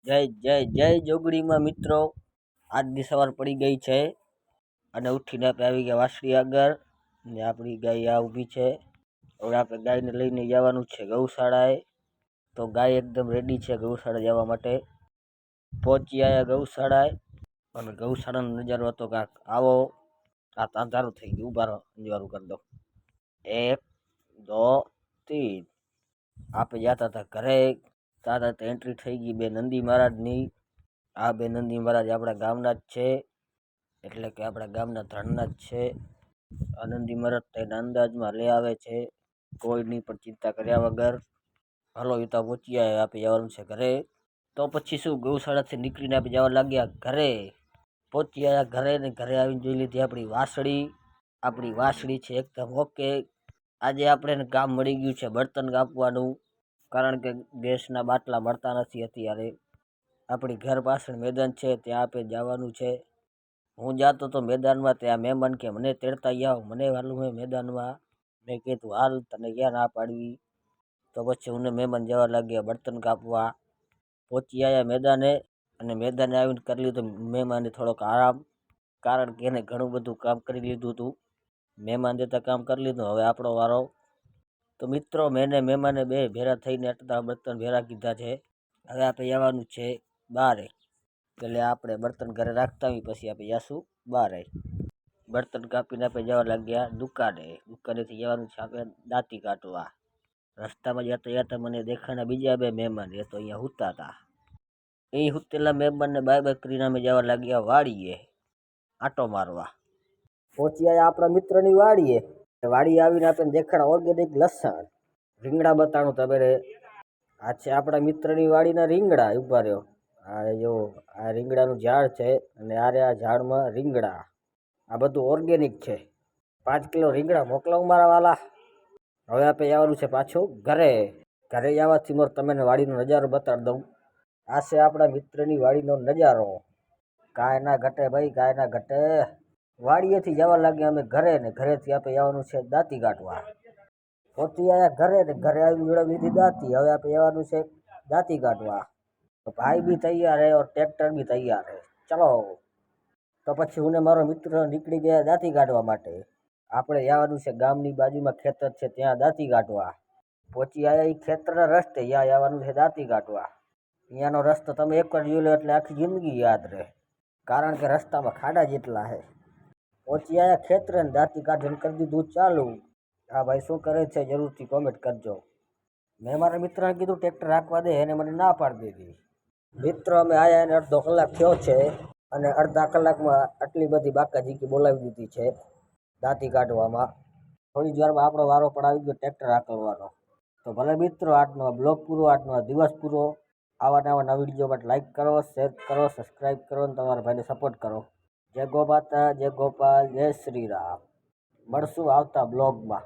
જય જોગડીમાં મિત્રો, આજની સવાર પડી ગઈ છે અને ઉઠીને આપણે આવી ગયા વાસળી આગળ ને આપણી ગાય આ ઊભી છે. હવે આપણે ગાયને લઈને જવાનું છે ગૌશાળાએ. તો ગાય એકદમ રેડી છે ગૌશાળા જવા માટે. પહોંચી આવ્યા ગૌશાળાએ અને ગૌશાળાનો નજારો હતો કાંક આવો. આ તાંધારું થઈ ગયું, ઉભા રહો, અંજવારું કરી દો. 1 2 3 આપણે જતા હતા ઘરે. તાતા એન્ટ્રી થઈ ગઈ બે નંદી મહારાજની. આ બે નંદી મહારાજ આપણા ગામના જ છે, એટલે કે આપણા ગામના ધણના જ છે. આ નંદી મહારાજ તેના અંદાજમાં લે આવે છે, કોઈની પણ ચિંતા કર્યા વગર. હાલો ઈતા પહોંચી આવ્યા, આપણે જવાનું છે ઘરે. તો પછી શું, ગૌશાળાથી નીકળીને આપણે જવા લાગ્યા ઘરે. પહોંચી આવ્યા ઘરે ને ઘરે આવીને જોઈ લીધી આપણી વાસળી. આપણી વાસળી છે એકદમ ઓકે. આજે આપણે કામ મળી ગયું છે બર્તન કાપવાનું, કારણ કે ગેસના બાટલા મળતા નથી અત્યારે. આપણી ઘર પાછળ મેદાન છે, ત્યાં આપણે જવાનું છે. હું જાતો તો મેદાનમાં, ત્યાં મહેમાન કે મને તેડતા આવ, મને વાલું હોય મેદાનમાં. મેં કીધું હાલ, તને ક્યાં ના પાડવી. તો પછી હું મહેમાન જવા લાગ્યા બર્તન કાપવા. પહોંચી આવ્યા મેદાને અને મેદાને આવીને કરી લીધું મહેમાને થોડોક આરામ, કારણ કે એને ઘણું બધું કામ કરી લીધું હતું. મહેમાન જતા કામ કરી લીધું, હવે આપણો વારો. તો મિત્રો, મેને મહેમાને બે ભેરા થઈને એટલા બર્તન ભેરા કીધા છે. હવે આપણે જવાનું છે બારે, એટલે આપણે બર્તન ઘરે રાખતા હોય પછી આપણે જઈશું બારે. બર્તન કાપીને આપણે જવા લાગ્યા દુકાનેથી જવાનું છે આપણે દાંતી કાઢવા. રસ્તામાં જતા જતા મને દેખાણા બીજા બે મહેમાન, એ તો અહીંયા સૂતા હતા. એ સૂતેલા મહેમાનને બાય બાય કરીને અમે જવા લાગ્યા વાડીએ આંટો મારવા. પહોંચી આવ્યા આપણા મિત્રની વાડીએ. વાડી આવીને આપણે દેખાડા ઓર્ગેનિક લસણ, રીંગણા બતાણું તમે. આ છે આપણા મિત્રની વાડીના રીંગણા. ઉભા રહ્યો, આ જો આ રીંગણાનું ઝાડ છે અને આ ઝાડમાં રીંગણા. આ બધું ઓર્ગેનિક છે. 5 કિલો રીંગણા મોકલાવું મારા વાલા. હવે આપણે જવાનું છે પાછું ઘરે. ઘરે જવાથી તમને વાડીનો નજારો બતાડી દઉં. આ છે આપણા મિત્રની વાડીનો નજારો. કાંઈ ના ઘટે ભાઈ, કાંઈ ના ઘટે. વાડીએથી જવા લાગ્યા અમે ઘરે, ને ઘરેથી આપણે જવાનું છે દાંતી કાઢવા. પહોંચી આવ્યા ઘરે ને ઘરે આવી મેળવી લીધી દાંતી. હવે આપણે જવાનું છે દાંતી કાઢવા. તો ભાઈ બી તૈયાર હે और ટ્રેક્ટર બી તૈયાર હે. ચલો, તો પછી હું ને મારો મિત્ર નીકળી ગયા દાંતી કાઢવા માટે. આપણે જવાનું છે ગામની બાજુમાં ખેતર છે, ત્યાં દાંતી કાઢવા. પહોંચી આવ્યા એ ખેતરના રસ્તે, ત્યાં જવાનું છે દાંતી કાઢવા. અહીંયાનો રસ્તો તમે એકવાર જોઈ લો એટલે આખી જિંદગી યાદ રહે, કારણ કે રસ્તામાં ખાડા જેટલા છે. પહોંચી આવ્યા ખેતર ને દાંતી કાઢીને કરી દીધું ચાલુ. હા ભાઈ, શું કરે છે જરૂરથી કોમેન્ટ કરજો. મેં મારા મિત્રને કીધું ટ્રેક્ટર રાખવા દે, એને મને ના પાડી દીધી. મિત્રો, અમે આવ્યા એને અડધો કલાક થયો છે અને અડધા કલાકમાં આટલી બધી બાકાજીકી બોલાવી દીધી છે દાંતી કાઢવામાં. થોડી જ વારમાં આપણો વારો પણ આવી ગયો ટ્રેક્ટર હાંકવાનો. તો ભલે મિત્રો, આજનો બ્લોગ પૂરો, આજનો દિવસ પૂરો. આવા નવા વિડીયો માટે લાઈક કરો, શેર કરો, સબસ્ક્રાઈબ કરો અને તમારા ભાઈને સપોર્ટ કરો. જય ગો માતા, જય ગોપાલ, જય શ્રી રામ. મળશું આવતા બ્લોગમાં.